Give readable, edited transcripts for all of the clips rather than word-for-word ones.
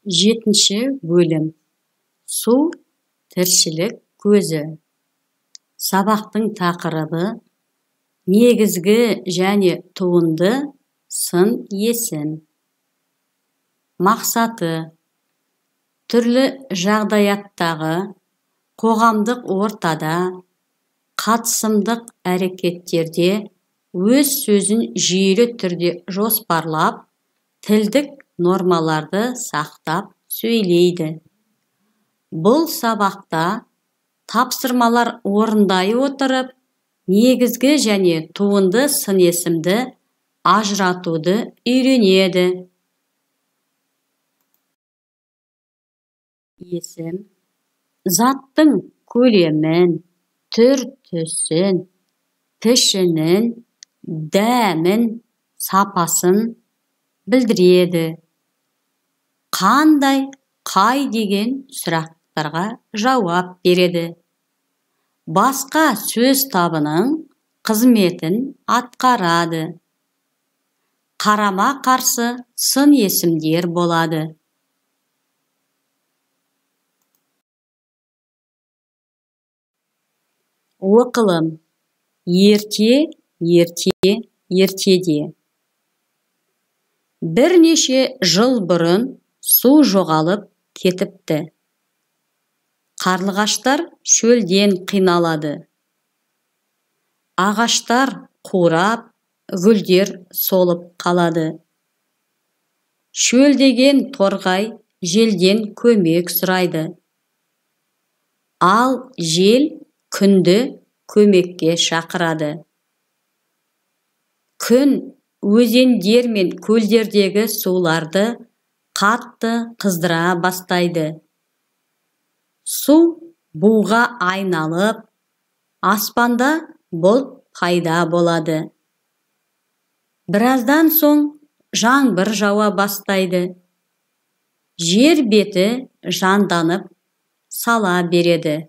Жетінші бөлім. Су тіршілік көзі. Сабақтың тақырыбы негізгі және туынды сын есім. Мақсаты түрлі жағдаяттағы қоғамдық ортада қатысымдық әрекеттерде өз сөзін жүйелі түрде жоспарлап, тілдік нормаларды сақтап сөйлейді. Бұл сабақта тапсырмалар орындай отырып, негізгі және туынды сын есімді ажыратуды үйренеді. Есім заттың көлемін, түр-түсін, пішінін, дәмін, сапасын білдіреді. Қандай, қай деген сұрақтарға жауап береді. Басқа сөз табының қызметін атқарады. Қарама-қарсы сын есімдер болады. Оқылым: ерте, ерте, ертеде. Бірнеше жыл бұрын су жоғалып кетіпті. Қарлығаштар шөлден қиналады. Ағаштар қурап, гүлдер солып қалады. Шөлдеген торғай желден көмек сұрайды. Ал жел күнді көмекке шақырады. Күн өзендер мен көлдердегі суларды қатты қыздыра бастайды. Су буға айналып, аспанда бұлт пайда болады. Біраздан соң жаңбыр жауа бастайды. Жер беті жанданып сала береді.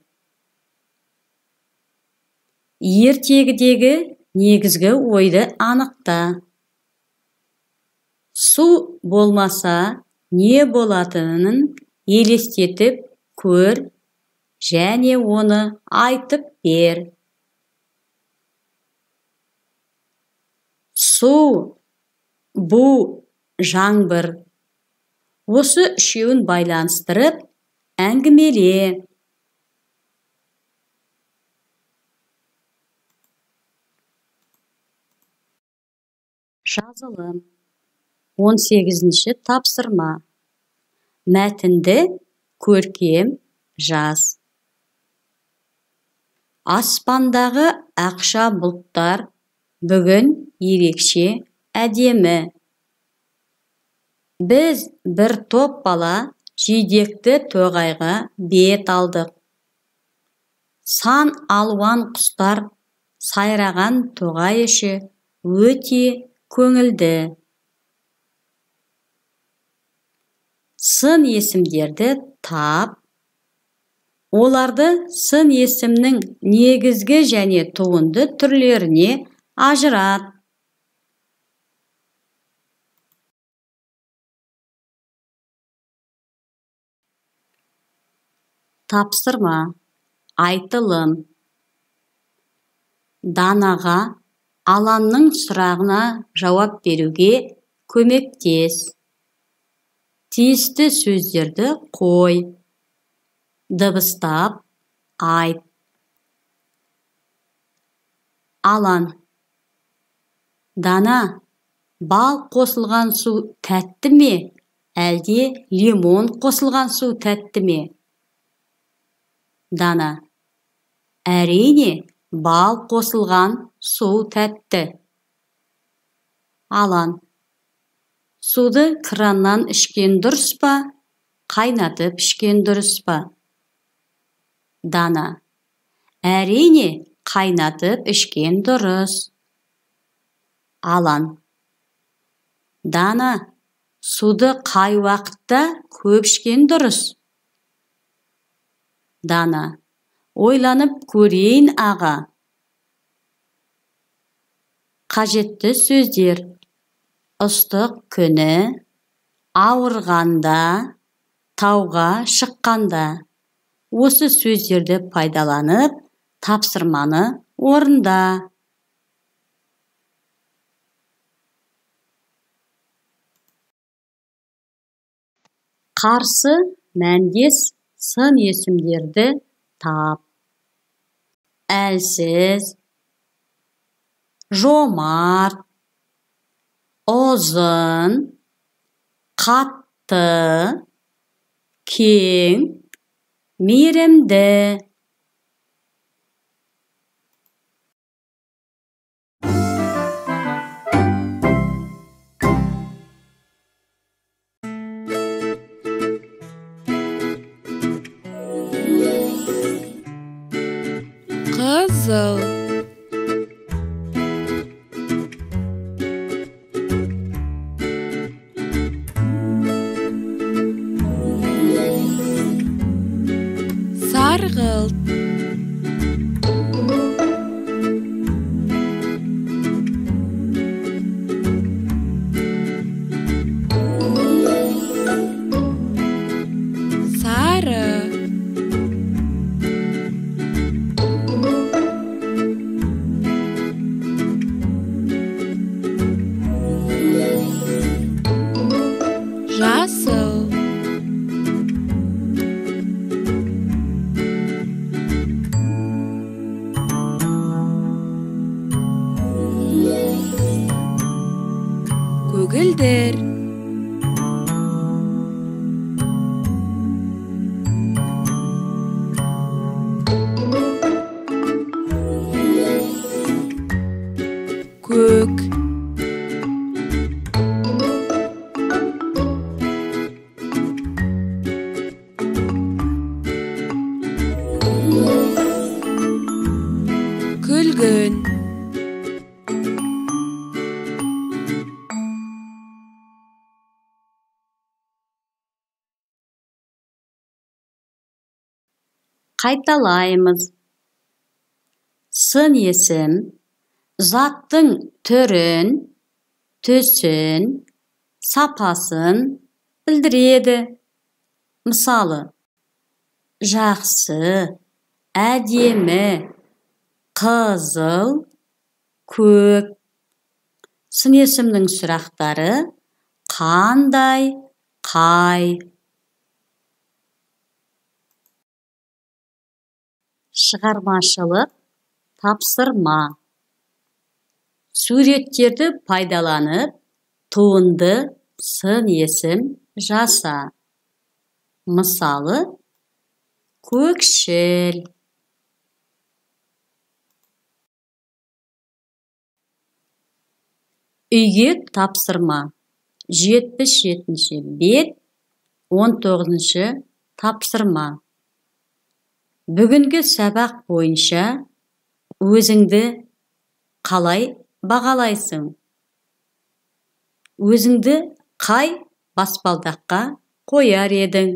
Ертегідегі негізгі ойды анықта. Су болмаса не болатынын елестетіп көр және оны айтып бер. Су, бу, жаңбыр. Осы үшеуін байланыстырып әңгімеле. Жазылым: 18-ші тапсырма. Мәтінді көркем жаз. Аспандағы ақша бұлттар бүгін ерекше әдемі. Біз бір топ бала жидекті тоғайға бет алдық. Сан алуан құстар сайраған тоғай іші өте көңілді. Сын есімдерді тап, оларды сын есімнің негізгі және туынды түрлеріне ажырат. Тапсырма: айтылым. Данаға Аланның сұрағына жауап беруге көмектес. Тиісті сөздерді қой. Дыбыстап айт. Алан: Дана, бал қосылған су тәтті ме, әлде лимон қосылған су тәтті ме? Дана: әрине, бал қосылған су тәтті. Алан: суды краннан ішкен дұрыс па, қайнатып ішкен дұрыс па? Дана: әрине, қайнатып ішкен дұрыс. Алан: Дана, суды қай уақытта көп ішкен дұрыс? Дана: ойланып көрейін аға. Қажетті сөздер: ыстық күні, ауырғанда, тауға шыққанда. Осы сөздерді пайдаланып, тапсырманы орында. Қарсы мәндес сын есімдерді тап. Әлсіз, жомарт, ұзын, қатты, кең, мейірімді. Қызыл, сарғылт, сары, жасыл, көгілдір, көк, күлгін, Қайталаймыз. Сын есім заттың түрін, түсін, сапасын білдіреді. Мысалы, жақсы, әдемі, қызыл, көк. Сын есімнің сұрақтары қандай, қай. Шығармашылық тапсырма. Суреттерді пайдаланып, туынды сын есім жаса. Мысалы, көкшіл. Үйге тапсырма. 77-ші бет, 19-ші тапсырма. Бүгінгі сабақ бойынша өзіңді қалай бағалайсың? Өзіңді қай баспалдаққа қояр едің?